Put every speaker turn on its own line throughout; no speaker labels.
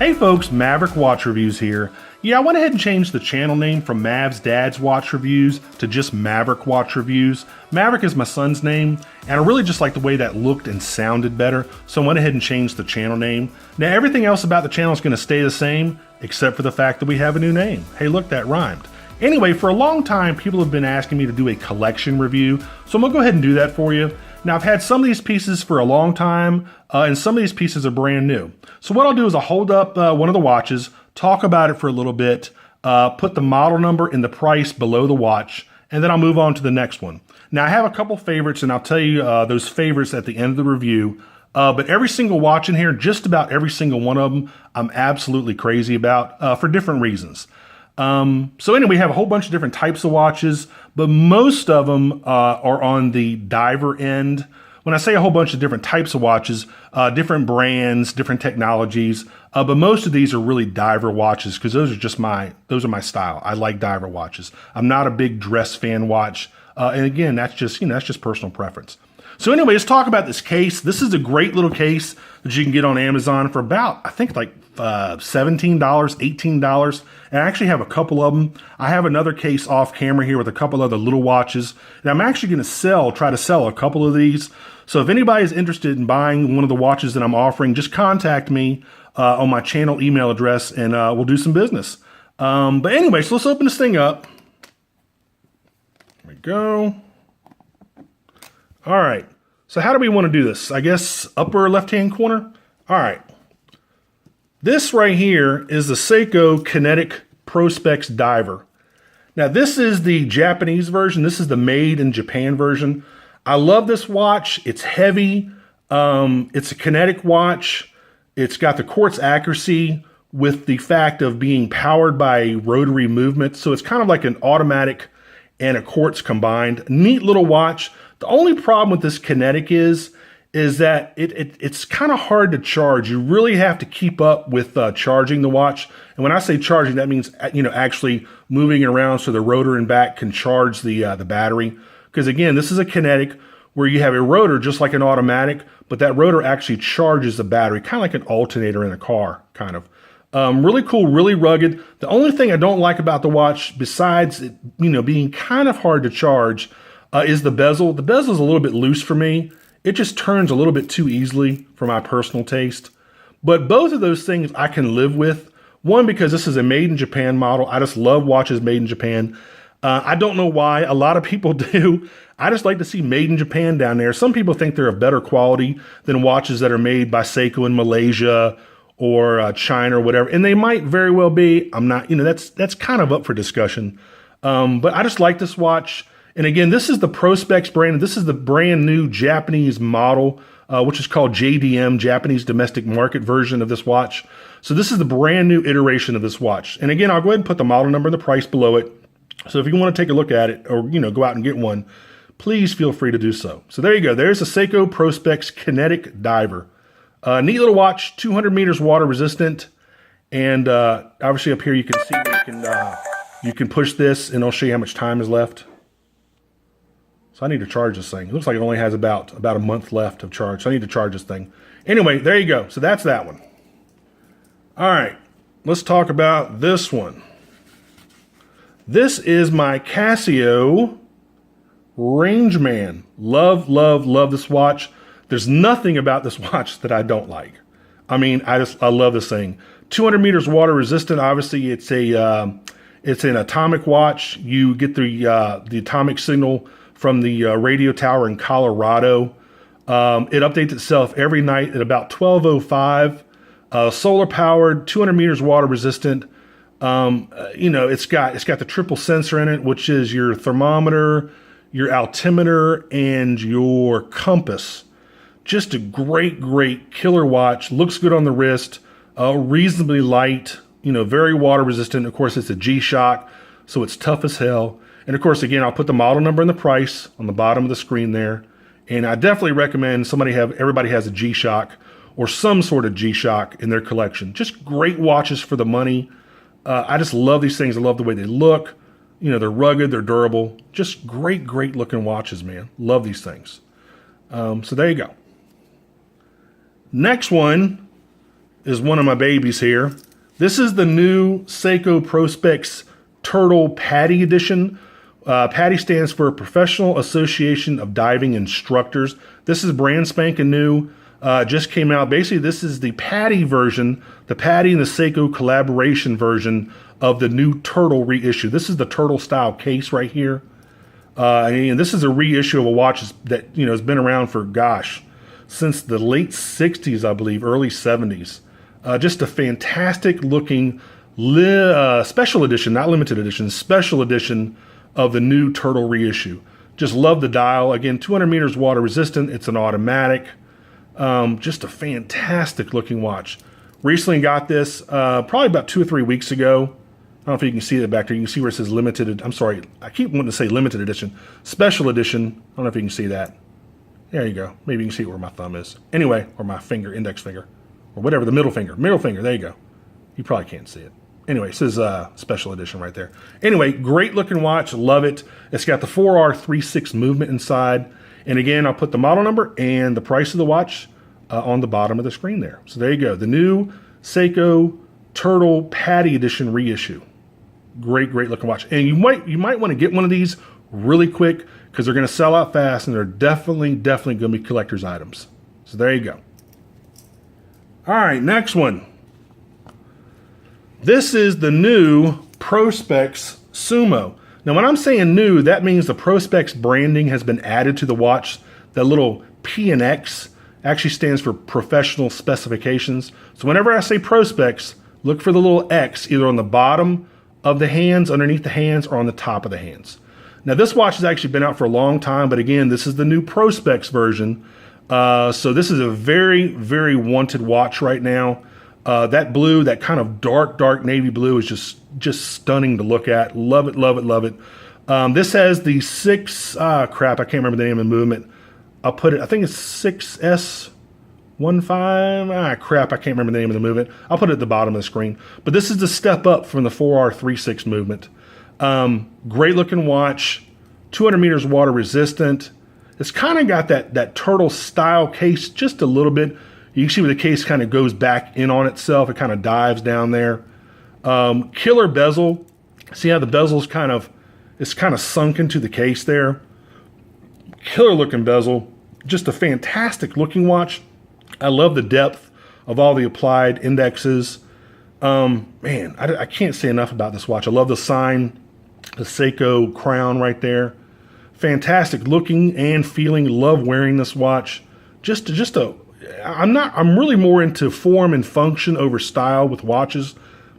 Hey folks, Maverick Watch Reviews here. Yeah, I went ahead and changed the channel name from Mav's Dad's Watch Reviews to just Maverick Watch Reviews. Maverick is my son's name, and I really just like the way that looked and sounded better, so I went ahead and changed the channel name. Now everything else about the channel is going to stay the same, except for the fact that we have a new name. Hey look, that rhymed. Anyway, for a long time, people have been asking me to do a collection review, so I'm going to go ahead and do that for you. Now, I've had some of these pieces for a long time, and some of these pieces are brand new. So what I'll do is I'll hold up one of the watches, talk about it for a little bit, put the model number and the price below the watch, and then I'll move on to the next one. Now, I have a couple favorites, and I'll tell you those favorites at the end of the review. But every single watch in here, just about every single one of them, I'm absolutely crazy about for different reasons. So anyway, we have a whole bunch of different types of watches, but most of them are on the diver end. When I say a whole bunch of different types of watches, different brands, different technologies, but most of these are really diver watches because those are my style. I like diver watches. I'm not a big dress fan watch, and again, that's just personal preference. So anyway, let's talk about this case. This is a great little case that you can get on Amazon for about, I think like $17, $18. And I actually have a couple of them. I have another case off camera here with a couple other little watches. And I'm actually going to try to sell a couple of these. So if anybody is interested in buying one of the watches that I'm offering, just contact me on my channel email address and we'll do some business. But anyway, so let's open this thing up. There we go. All right, so how do we want to do this? I guess upper left-hand corner? All right. This right here is the Seiko Kinetic Prospex Diver. Now, this is the Japanese version. This is the made in Japan version. I love this watch. It's heavy. It's a kinetic watch. It's got the quartz accuracy with the fact of being powered by rotary movement. So it's kind of like an automatic and a quartz combined. Neat little watch. The only problem with this Kinetic is that it's kind of hard to charge. You really have to keep up with charging the watch. And when I say charging, that means actually moving it around so the rotor and back can charge the battery. Because again, this is a Kinetic where you have a rotor just like an automatic, but that rotor actually charges the battery, kind of like an alternator in a car, kind of. Really cool, really rugged. The only thing I don't like about the watch, besides it, being kind of hard to charge, is the bezel. The bezel is a little bit loose for me. It just turns a little bit too easily for my personal taste. But both of those things I can live with. One, because this is a made in Japan model. I just love watches made in Japan. I don't know why. A lot of people do. I just like to see made in Japan down there. Some people think they're of better quality than watches that are made by Seiko in Malaysia or China or whatever. And they might very well be. I'm not, that's kind of up for discussion. But I just like this watch. And again, this is the Prospex brand. This is the brand new Japanese model, which is called JDM, Japanese Domestic Market version of this watch. So this is the brand new iteration of this watch. And again, I'll go ahead and put the model number and the price below it. So if you want to take a look at it or, go out and get one, please feel free to do so. So there you go. There's the Seiko Prospex Kinetic Diver. Neat little watch, 200 meters water resistant. And obviously up here you can see you can push this and it'll show you how much time is left. So I need to charge this thing. It looks like it only has about a month left of charge. So I need to charge this thing. Anyway, there you go. So that's that one. All right, let's talk about this one. This is my Casio Rangeman. Love, love, love this watch. There's nothing about this watch that I don't like. I mean, I love this thing. 200 meters water resistant. Obviously, it's an atomic watch. You get the atomic signal from the radio tower in Colorado. It updates itself every night at about 12:05. Solar powered, 200 meters water resistant. It's got the triple sensor in it, which is your thermometer, your altimeter, and your compass. Just a great killer watch. Looks good on the wrist. Reasonably light. Very water resistant. Of course, it's a G-Shock, so it's tough as hell. And of course, again, I'll put the model number and the price on the bottom of the screen there. And I definitely recommend everybody has a G-Shock or some sort of G-Shock in their collection. Just great watches for the money. I just love these things. I love the way they look. They're rugged, they're durable. Just great looking watches, man. Love these things. So there you go. Next one is one of my babies here. This is the new Seiko Prospex Turtle PADI edition. PADI stands for Professional Association of Diving Instructors. This is brand spanking new. Just came out. Basically, this is the PADI version, the PADI and the Seiko collaboration version of the new Turtle reissue. This is the Turtle style case right here. And this is a reissue of a watch that, you know, has been around for, gosh, since the late 60s, I believe, early 70s. Just a fantastic looking special edition, not limited edition, special edition of the new Turtle reissue. Just love the dial. Again, 200 meters water resistant. It's an automatic. Just a fantastic looking watch. Recently got this probably about 2 or 3 weeks ago. I don't know if you can see that back there. You can see where it says limited. I'm sorry, I keep wanting to say limited edition. Special edition. I don't know if you can see that. There you go. Maybe you can see where my thumb is. Anyway, or my finger, index finger, or whatever, the middle finger. Middle finger, there you go. You probably can't see it. Anyway, it says special edition right there. Anyway, great looking watch. Love it. It's got the 4R36 movement inside. And again, I'll put the model number and the price of the watch on the bottom of the screen there. So there you go. The new Seiko Turtle PADI edition reissue. Great, great looking watch. And you might want to get one of these really quick because they're going to sell out fast and they're definitely going to be collector's items. So there you go. All right, next one. This is the new Prospex Sumo. Now, when I'm saying new, that means the Prospex branding has been added to the watch. That little P and X actually stands for professional specifications. So whenever I say Prospex, look for the little X either on the bottom of the hands, underneath the hands, or on the top of the hands. Now, this watch has actually been out for a long time, but again, this is the new Prospex version. So this is a very, very wanted watch right now. That blue, that kind of dark navy blue is just stunning to look at. Love it, love it, love it. This has the crap, I can't remember the name of the movement. I'll put it, I think it's 6S15. Crap, I can't remember the name of the movement. I'll put it at the bottom of the screen. But this is the step up from the 4R36 movement. Great looking watch, 200 meters water resistant. It's kind of got that turtle style case just a little bit. You can see where the case kind of goes back in on itself. It kind of dives down there. Killer bezel. See how the bezel's it's kind of sunk into the case there. Killer looking bezel. Just a fantastic looking watch. I love the depth of all the applied indexes. Man, I can't say enough about this watch. I love the sign, the Seiko crown right there. Fantastic looking and feeling. Love wearing this watch. I'm really more into form and function over style with watches,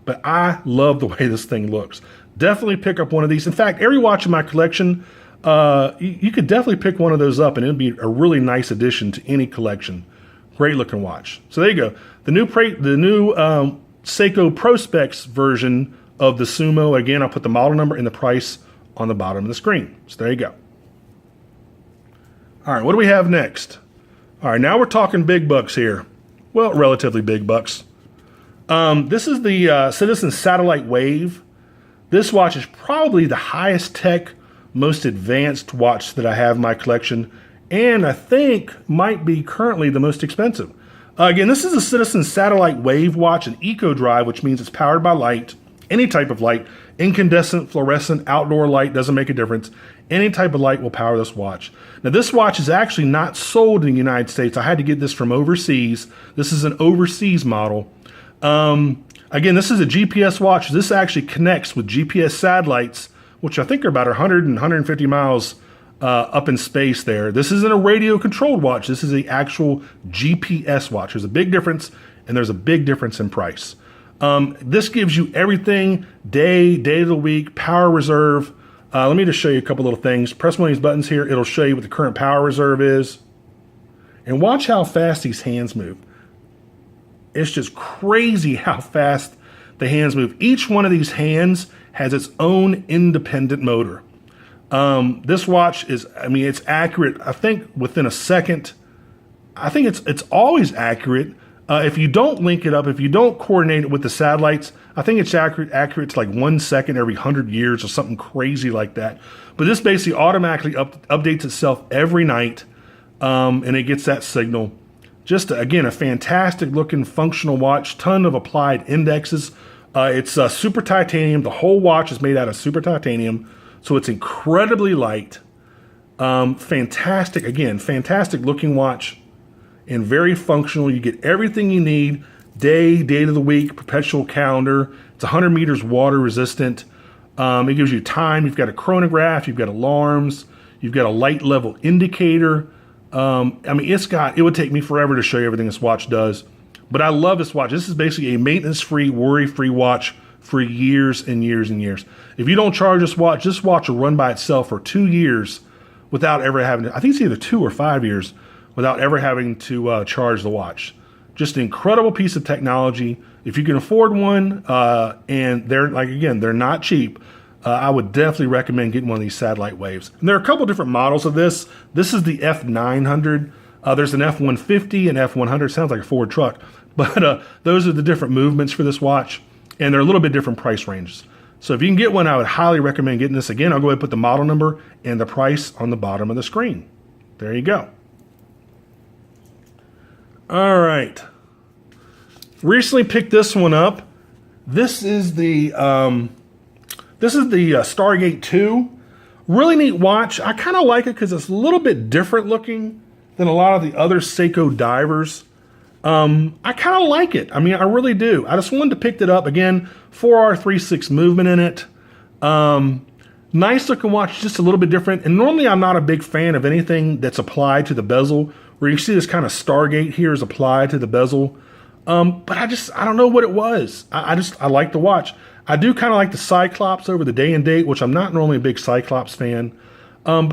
but I love the way this thing looks. Definitely pick up one of these. In fact, every watch in my collection, you could definitely pick one of those up and it'd be a really nice addition to any collection. Great looking watch. So there you go. The new Seiko Prospex version of the Sumo. Again, I'll put the model number and the price on the bottom of the screen. So there you go. All right, what do we have next? All right, now we're talking big bucks here. Well, relatively big bucks. This is the Citizen Satellite Wave. This watch is probably the highest tech, most advanced watch that I have in my collection, and I think might be currently the most expensive. Again, this is a Citizen Satellite Wave watch, an eco drive, which means it's powered by light, any type of light, incandescent, fluorescent, outdoor light, doesn't make a difference. Any type of light will power this watch. Now, this watch is actually not sold in the United States. I had to get this from overseas. This is an overseas model. Again, this is a GPS watch. This actually connects with GPS satellites, which I think are about 100 and 150 miles up in space there. This isn't a radio-controlled watch. This is an actual GPS watch. There's a big difference, and there's a big difference in price. This gives you everything, day of the week, power reserve. Let me just show you a couple little things. Press one of these buttons here. It'll show you what the current power reserve is. And watch how fast these hands move. It's just crazy how fast the hands move. Each one of these hands has its own independent motor. This watch is, it's accurate, I think, within a second. I think it's always accurate. If you don't link it up, if you don't coordinate it with the satellites, I think it's accurate to like 1 second every 100 years or something crazy like that. But this basically automatically updates itself every night, and it gets that signal. Just, again, a fantastic looking functional watch, ton of applied indexes. It's super titanium. The whole watch is made out of super titanium, so it's incredibly light. Fantastic, again, fantastic looking watch and very functional. You get everything you need, date of the week, perpetual calendar. It's 100 meters water resistant. It gives you time. You've got a chronograph, you've got alarms, you've got a light level indicator. I mean, it would take me forever to show you everything this watch does, but I love this watch. This is basically a maintenance-free, worry-free watch for years and years and years. If you don't charge this watch will run by itself for 2 years without ever having to, I think it's either 2 or 5 years, without ever having to charge the watch. Just an incredible piece of technology. If you can afford one, and they're not cheap, I would definitely recommend getting one of these satellite waves. And there are a couple different models of this. This is the F900. There's an F150 and F100. Sounds like a Ford truck, but those are the different movements for this watch, and they're a little bit different price ranges. So if you can get one, I would highly recommend getting this. Again, I'll go ahead and put the model number and the price on the bottom of the screen. There you go. All right. Recently picked this one up. This is the Stargate 2. Really neat watch. I kind of like it because it's a little bit different looking than a lot of the other Seiko divers. I kind of like it. I mean, I really do. I just wanted to pick it up. Again, 4R36 movement in it. Nice looking watch, just a little bit different. And normally I'm not a big fan of anything that's applied to the bezel, where you see this kind of Stargate here is applied to the bezel. But I don't know what it was. I like the watch. I do kind of like the Cyclops over the day and date, which I'm not normally a big Cyclops fan.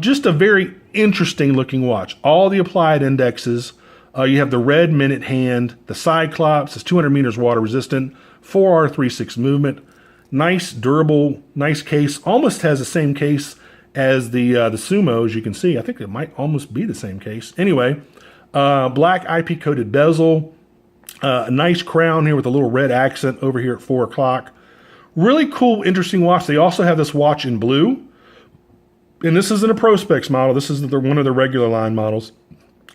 Just a very interesting looking watch. All the applied indexes. You have the red minute hand, the Cyclops, it's 200 meters water resistant, 4R36 movement. Nice, durable, nice case. Almost has the same case as the Sumo, as you can see. I think it might almost be the same case. Anyway, black IP coated bezel. A nice crown here with a little red accent over here at 4 o'clock. Really cool, interesting watch. They also have this watch in blue. And this isn't a Prospex model. This is one of the regular line models.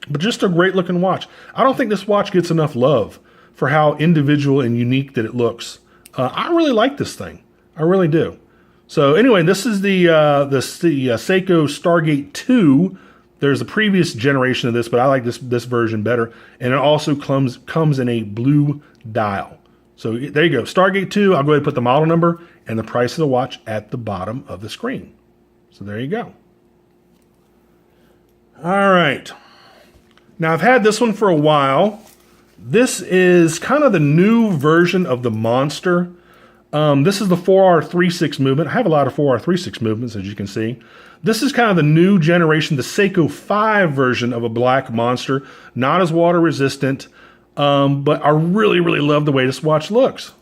But just a great looking watch. I don't think this watch gets enough love for how individual and unique that it looks. I really like this thing. I really do. So anyway, this is the Seiko Stargate 2. There's a previous generation of this, but I like this version better. And it also comes in a blue dial. So there you go. Stargate 2, I'll go ahead and put the model number and the price of the watch at the bottom of the screen. So there you go. All right. Now I've had this one for a while. This is kind of the new version of the Monster. This is the 4R36 movement. I have a lot of 4R36 movements, as you can see. This is kind of the new generation, the Seiko 5 version of a black Monster. Not as water resistant, but I really, really love the way this watch looks.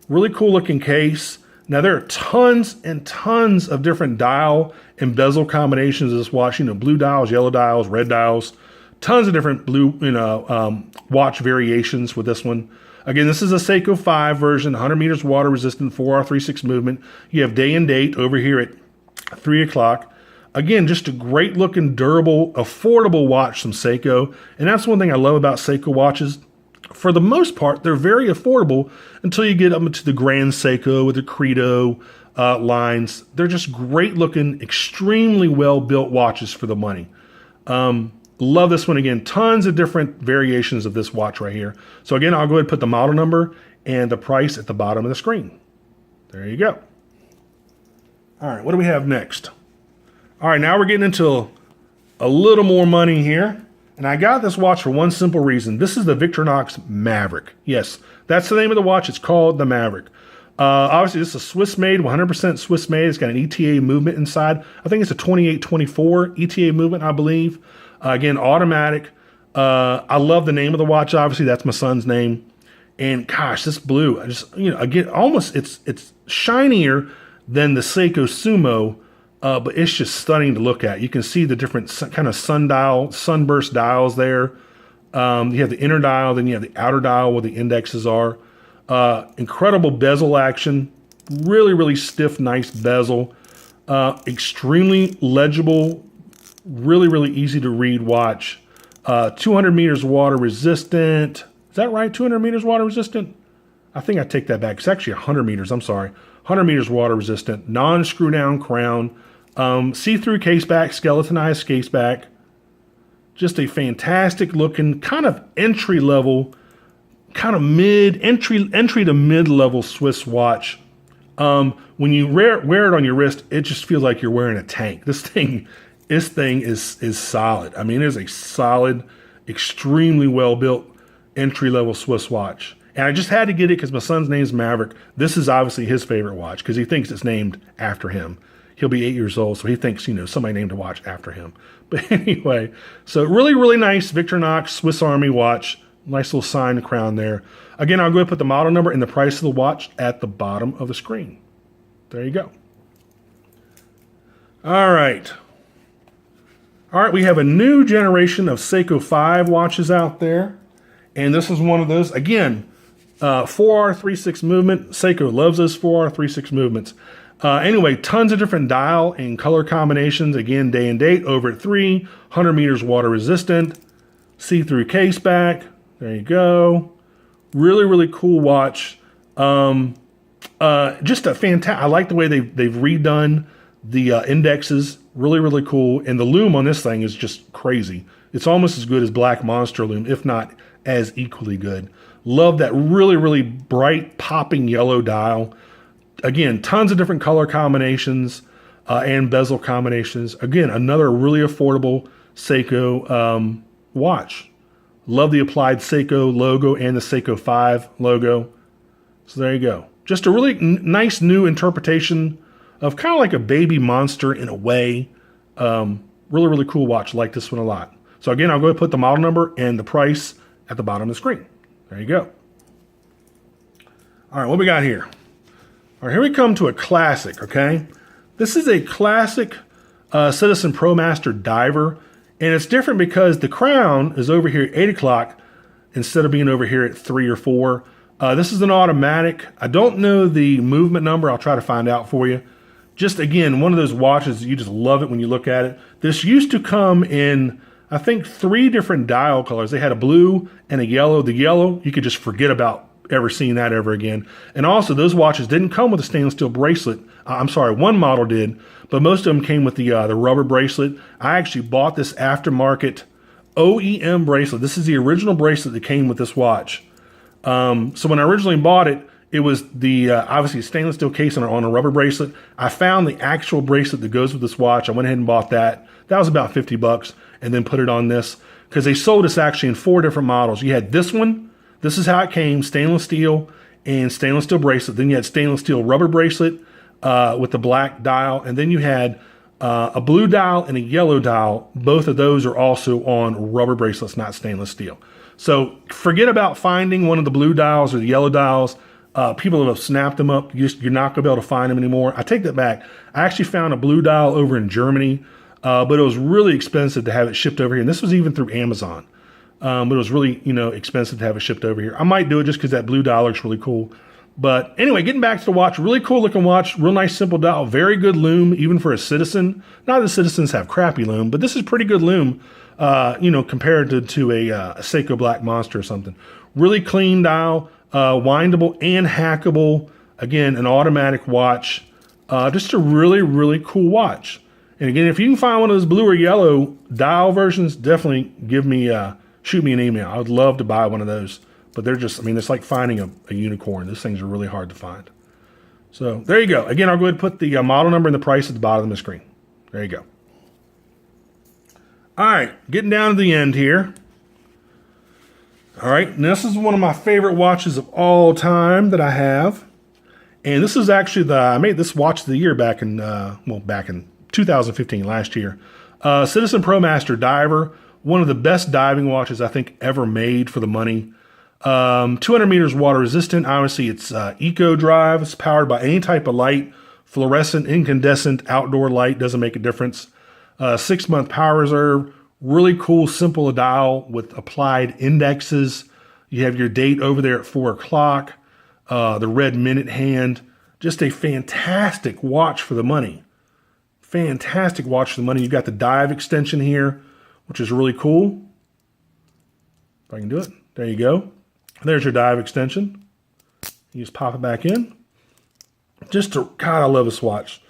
Really cool looking case. Now there are tons and tons of different dial and bezel combinations of this watch. You know, blue dials, yellow dials, red dials. Tons of different blue, watch variations with this one. Again, this is a Seiko 5 version, 100 meters water resistant, 4R36 movement. You have day and date over here at 3 o'clock. Again, just a great looking, durable, affordable watch from Seiko. And that's one thing I love about Seiko watches. For the most part, they're very affordable until you get up into the Grand Seiko with the Credo lines. They're just great looking, extremely well built watches for the money. Love this one again. Tons of different variations of this watch right here. So again, I'll go ahead and put the model number and the price at the bottom of the screen. There you go. All right, what do we have next? All right, now we're getting into a little more money here. And I got this watch for one simple reason. This is the Victorinox Maverick. Yes, that's the name of the watch. It's called the Maverick. Obviously, this is a Swiss-made, 100% Swiss-made. It's got an ETA movement inside. I think it's a 2824 ETA movement, I believe. Again, automatic. I love the name of the watch. Obviously, that's my son's name. And gosh, this blue, again, almost it's shinier than the Seiko Sumo, but it's just stunning to look at. You can see the different kind of sunburst dials there. You have the inner dial, then you have the outer dial where the indexes are. Incredible bezel action. Really, really stiff, nice bezel. Extremely legible. Really, really easy to read watch. 200 meters water resistant. Is that right? 200 meters water resistant? I think I take that back. It's actually 100 meters. I'm sorry. 100 meters water resistant. Non-screw down crown. See-through case back. Skeletonized case back. Just a fantastic looking kind of entry level, kind of entry to mid level Swiss watch. When you wear it on your wrist, it just feels like you're wearing a tank. This thing is solid. I mean, it is a solid, extremely well built entry level Swiss watch. And I just had to get it because my son's name's Maverick. This is obviously his favorite watch because he thinks it's named after him. He'll be 8 years old, so he thinks, somebody named a watch after him. But anyway, so really, really nice Victorinox Swiss Army watch. Nice little sign crown there. Again, I'll go ahead and put the model number and the price of the watch at the bottom of the screen. There you go. All right. All right, we have a new generation of Seiko 5 watches out there. And this is one of those. Again, 4R 3/6 movement. Seiko loves those 4R 3/6 movements. Anyway, tons of different dial and color combinations. Again, day and date, over at 300 meters water resistant. See-through case back. There you go. Really, really cool watch. Just a fantastic. I like the way they've redone the indexes. Really, really cool. And the loom on this thing is just crazy. It's almost as good as Black Monster loom, if not as equally good. Love that really, really bright popping yellow dial. Again, tons of different color combinations and bezel combinations. Again, another really affordable Seiko watch. Love the applied Seiko logo and the Seiko 5 logo. So there you go. Just a really nice new interpretation of kind of like a baby monster in a way. Really, really cool watch. Like this one a lot. So again, I'll go ahead and put the model number and the price at the bottom of the screen. There you go. All right, what we got here? All right, here we come to a classic, okay? This is a classic Citizen Promaster diver, and it's different because the crown is over here at 8 o'clock instead of being over here at 3 or 4. This is an automatic. I don't know the movement number. I'll try to find out for you. Just, again, one of those watches, you just love it when you look at it. This used to come in, I think, 3 different dial colors. They had a blue and a yellow. The yellow, you could just forget about ever seeing that ever again. And also, those watches didn't come with a stainless steel bracelet. I'm sorry, one model did, but most of them came with the rubber bracelet. I actually bought this aftermarket OEM bracelet. This is the original bracelet that came with this watch. So when I originally bought it, it was the obviously stainless steel case on a rubber bracelet. I found the actual bracelet that goes with this watch. I went ahead and bought that. That was about 50 bucks, and then put it on this because they sold this actually in 4 different models. You had this one. This is how it came, stainless steel and stainless steel bracelet. Then you had stainless steel rubber bracelet with the black dial. And then you had a blue dial and a yellow dial. Both of those are also on rubber bracelets, not stainless steel. So forget about finding one of the blue dials or the yellow dials. People have snapped them up. You're not going to be able to find them anymore. I take that back. I actually found a blue dial over in Germany, but it was really expensive to have it shipped over here. And this was even through Amazon. But it was really, expensive to have it shipped over here. I might do it just because that blue dial looks really cool. But anyway, getting back to the watch, really cool looking watch, real nice simple dial, very good loom, even for a Citizen. Not that Citizens have crappy loom, but this is pretty good loom, compared to a Seiko Black Monster or something. Really clean dial, windable and hackable. Again, an automatic watch. Just a really, really cool watch. And again, if you can find one of those blue or yellow dial versions, definitely shoot me an email. I would love to buy one of those. But they're just, it's like finding a unicorn. Those things are really hard to find. So there you go. Again, I'll go ahead and put the model number and the price at the bottom of the screen. There you go. All right, getting down to the end here. All right, and this is one of my favorite watches of all time that I have. And this is actually I made this watch of the year back in 2015, last year. Citizen Promaster Diver, one of the best diving watches I think ever made for the money. 200 meters water resistant. Obviously, it's eco drive. It's powered by any type of light, fluorescent, incandescent, outdoor light, doesn't make a difference. 6-month power reserve. Really cool, simple dial with applied indexes. You have your date over there at 4 o'clock. The red minute hand. Just a fantastic watch for the money. Fantastic watch for the money. You've got the dive extension here, which is really cool. If I can do it. There you go. There's your dive extension. You just pop it back in. God, I love this watch.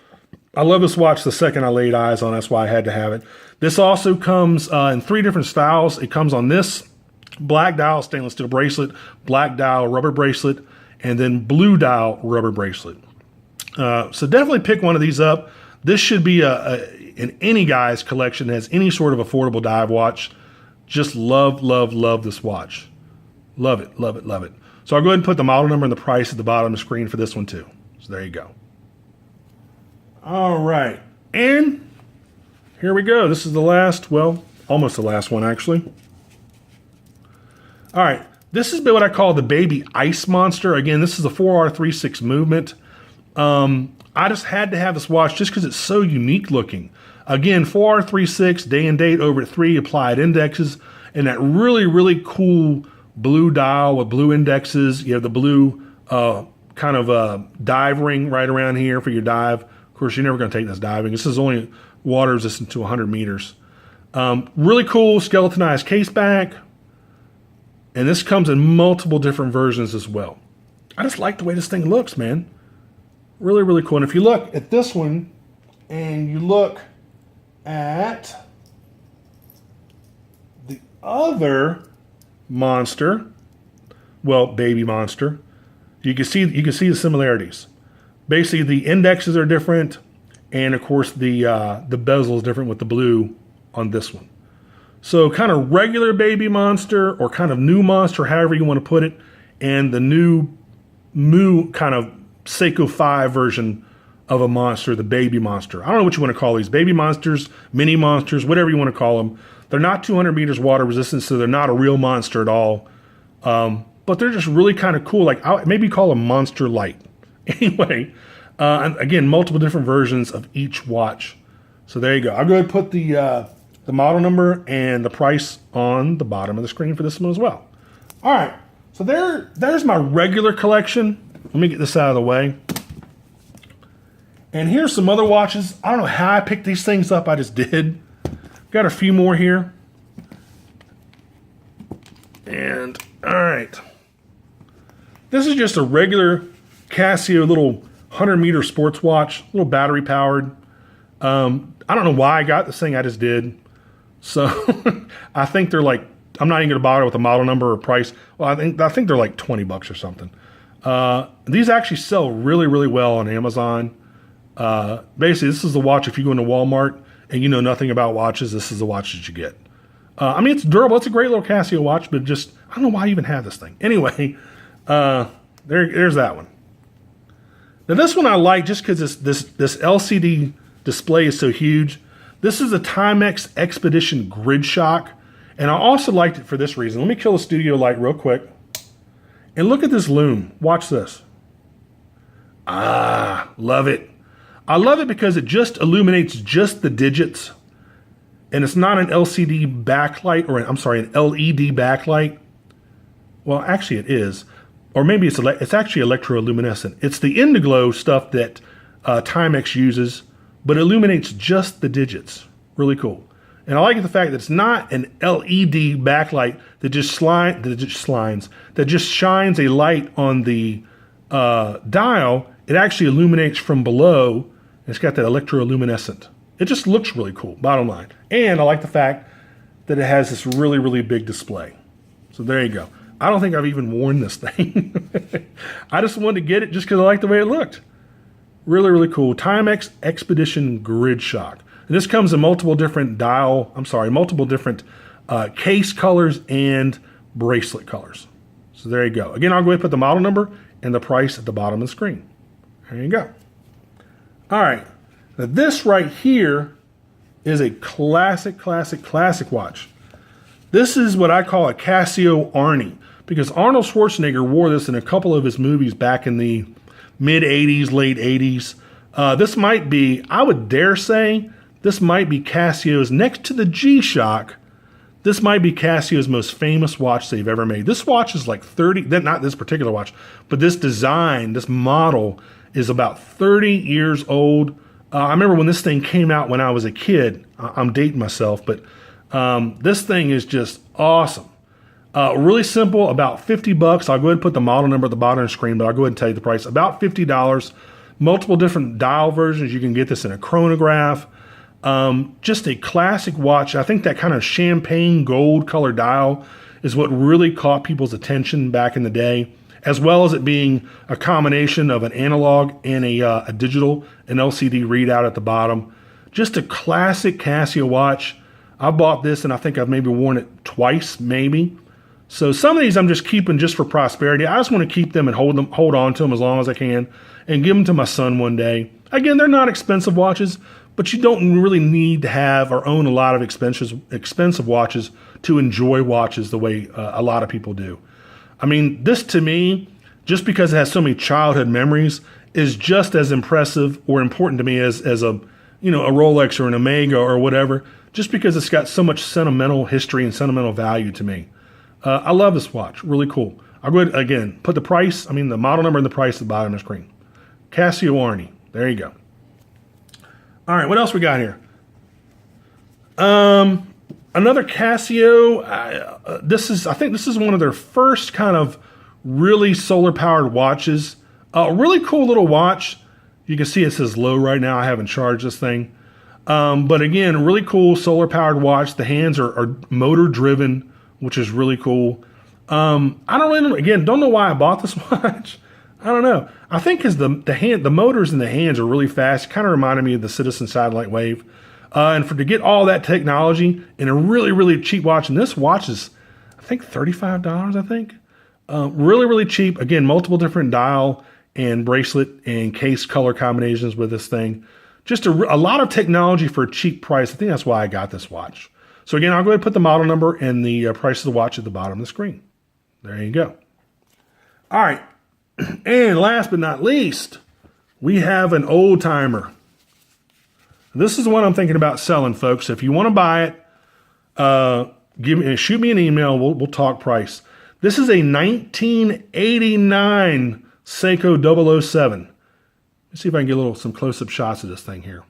I love this watch the second I laid eyes on it. That's why I had to have it. This also comes in 3 different styles. It comes on this black dial stainless steel bracelet, black dial rubber bracelet, and then blue dial rubber bracelet. So definitely pick one of these up. This should be in any guy's collection that has any sort of affordable dive watch. Just love, love, love this watch. Love it, love it, love it. So I'll go ahead and put the model number and the price at the bottom of the screen for this one too. So there you go. All right, and here we go. This is the last, well, almost the last one actually. All right, this is what I call the baby ice monster. Again, this is a 4R36 movement. I just had to have this watch just because it's so unique looking. Again, 4R36, day and date over at 3 applied indexes, and that really, really cool blue dial with blue indexes. You have the blue kind of dive ring right around here for your dive. Of course, you're never going to take this diving. This is only water resistant to 100 meters. Really cool skeletonized case back. And this comes in multiple different versions as well. I just like the way this thing looks, man. Really, really cool. And if you look at this one and you look at the other monster, well, baby monster, you can see the similarities. Basically, the indexes are different, and of course the bezel is different with the blue on this one. So kind of regular baby monster or kind of new monster, however you want to put it, and the new kind of Seiko 5 version of a monster, the baby monster. I don't know what you want to call these. Baby monsters, mini monsters, whatever you want to call them. They're not 200 meters water resistant, so they're not a real monster at all. But they're just really kind of cool. Like, maybe call them monster light. Anyway, and again, multiple different versions of each watch. So there you go. I'll go ahead and put the model number and the price on the bottom of the screen for this one as well. All right, so there's my regular collection. Let me get this out of the way. And here's some other watches. I don't know how I picked these things up. I just did. Got a few more here. And all right. This is just a regular Casio little 100 meter sports watch, little battery powered. I don't know why I got this thing. I just did. So I think they're like, I'm not even going to bother with a model number or price. Well, I think they're like 20 bucks or something. These actually sell really, really well on Amazon. Basically, this is the watch if you go into Walmart and you know nothing about watches, this is the watch that you get. I mean, it's durable. It's a great little Casio watch, but just, I don't know why I even have this thing. Anyway, there's that one. Now, this one I like just because this LCD display is so huge. This is a Timex Expedition Grid Shock, and I also liked it for this reason. Let me kill the studio light real quick. And look at this lume. Watch this. Ah, love it. I love it because it just illuminates just the digits. And it's not an LCD backlight, or I'm sorry, an LED backlight. Well, actually it is. Or maybe it's actually electroluminescent. It's the Indiglo stuff that Timex uses, but it illuminates just the digits. Really cool. And I like the fact that it's not an LED backlight that just shines a light on the dial. It actually illuminates from below, and it's got that electroluminescent. It just looks really cool, bottom line. And I like the fact that it has this really, really big display. So there you go. I don't think I've even worn this thing. I just wanted to get it just because I like the way it looked. Really, really cool. Timex Expedition Grid Shock. And this comes in multiple different case colors and bracelet colors. So there you go. Again, I'll go ahead and put the model number and the price at the bottom of the screen. There you go. All right. Now this right here is a classic watch. This is what I call a Casio Arnie, because Arnold Schwarzenegger wore this in a couple of his movies back in the mid-'80s, late '80s. This might be, I would dare say, this might be Casio's, next to the G-Shock, this might be Casio's most famous watch they've ever made. This watch is like 30, not this particular watch, but this design, this model is about 30 years old. I remember when this thing came out when I was a kid. I'm dating myself, but this thing is just awesome. Really simple, about 50 bucks. I'll go ahead and put the model number at the bottom of the screen, but I'll go ahead and tell you the price. About $50. Multiple different dial versions. You can get this in a chronograph. Just a classic watch. I think that kind of champagne gold color dial is what really caught people's attention back in the day, as well as it being a combination of an analog and a digital, an LCD readout at the bottom. Just a classic Casio watch. I bought this and I think I've maybe worn it twice, maybe. So some of these I'm just keeping just for prosperity. I just want to keep them and hold on to them as long as I can and give them to my son one day. Again, they're not expensive watches, but you don't really need to have or own a lot of expensive watches to enjoy watches the way a lot of people do. I mean, this to me, just because it has so many childhood memories, is just as impressive or important to me as a Rolex or an Omega or whatever, just because it's got so much sentimental history and sentimental value to me. I love this watch, really cool. I'll go ahead, again, put the model number and the price at the bottom of the screen. Casio Arnie, there you go. All right, what else we got here? Another Casio, I think this is one of their first kind of really solar powered watches. A really cool little watch. You can see it says low right now. I haven't charged this thing. But again, a really cool solar powered watch. The hands are motor driven, which is really cool. I don't know why I bought this watch. I don't know. I think because the motors in the hands are really fast. Kind of reminded me of the Citizen Satellite Wave. And to get all that technology in a really, really cheap watch, and this watch is, I think, $35, I think. Really, really cheap. Again, multiple different dial and bracelet and case color combinations with this thing. Just a lot of technology for a cheap price. I think that's why I got this watch. So again, I'll go ahead and put the model number and the price of the watch at the bottom of the screen. There you go. All right. And last but not least, we have an old timer. This is one I'm thinking about selling, folks. If you want to buy it, shoot me an email. We'll talk price. This is a 1989 Seiko 007. Let's see if I can get some close-up shots of this thing here.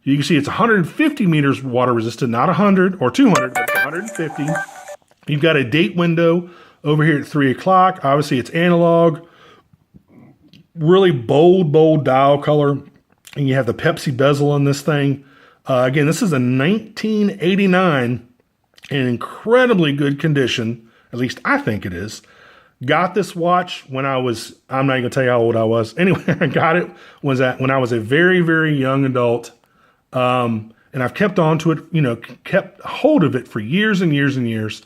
You can see it's 150 meters water resistant, not 100 or 200, but 150. You've got a date window over here at 3 o'clock. Obviously, it's analog. Really bold dial color. And you have the Pepsi bezel on this thing. Again, this is a 1989 in incredibly good condition. At least I think it is. Got this watch when I'm not even going to tell you how old I was. Anyway, I got it when I was a very, very young adult. And I've kept on to it, kept hold of it for years and years and years.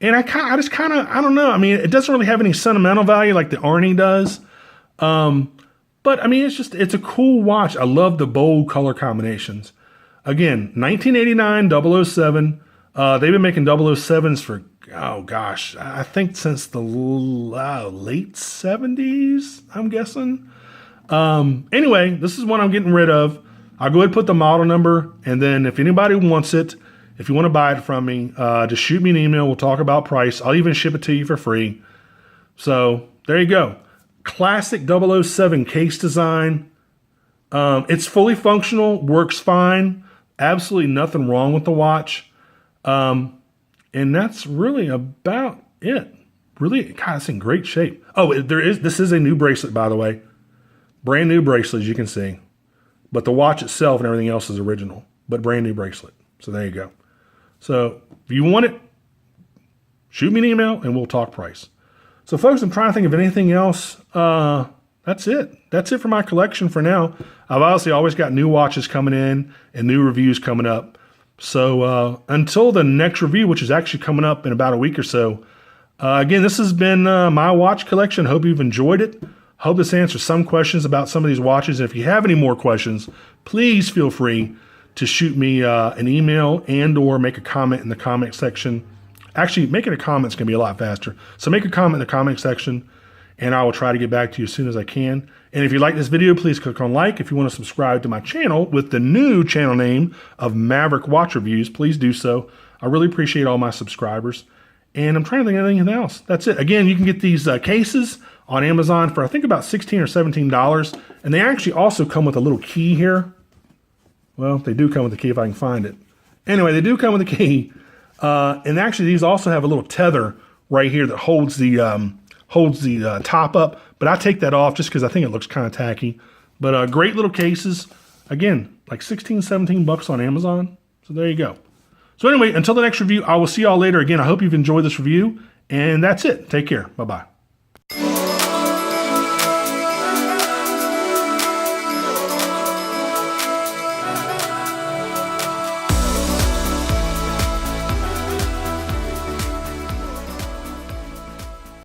And I don't know. I mean, it doesn't really have any sentimental value like the Arnie does. But I mean, it's a cool watch. I love the bold color combinations. Again, 1989 007. They've been making 007s for, oh gosh, I think since the late 70s, I'm guessing. Anyway, this is one I'm getting rid of. I'll go ahead and put the model number, and then if anybody wants it, if you want to buy it from me, just shoot me an email. We'll talk about price. I'll even ship it to you for free. So there you go. Classic 007 case design. It's fully functional, works fine. Absolutely nothing wrong with the watch. And that's really about it. Really, God, it's in great shape. Oh, this is a new bracelet, by the way. Brand new bracelet, as you can see. But the watch itself and everything else is original, but brand new bracelet. So there you go. So if you want it, shoot me an email and we'll talk price. So folks, I'm trying to think of anything else. That's it. That's it for my collection for now. I've obviously always got new watches coming in and new reviews coming up. So until the next review, which is actually coming up in about a week or so, again, this has been my watch collection. Hope you've enjoyed it. Hope this answers some questions about some of these watches. And if you have any more questions, please feel free to shoot me an email and or make a comment in the comment section. Actually, making a comment is going to be a lot faster. So make a comment in the comment section, and I will try to get back to you as soon as I can. And if you like this video, please click on like. If you want to subscribe to my channel with the new channel name of Maverick Watch Reviews, please do so. I really appreciate all my subscribers. And I'm trying to think of anything else. That's it. Again, you can get these cases on Amazon for I think about $16 or $17. And they actually also come with a little key here. Well, they do come with the key if I can find it. Anyway, they do come with a key. And actually, these also have a little tether right here that holds the top up, but I take that off just because I think it looks kind of tacky. But great little cases. Again, like 16, 17 bucks on Amazon. So there you go. So anyway, until the next review, I will see y'all later. Again, I hope you've enjoyed this review. And that's it. Take care. Bye-bye.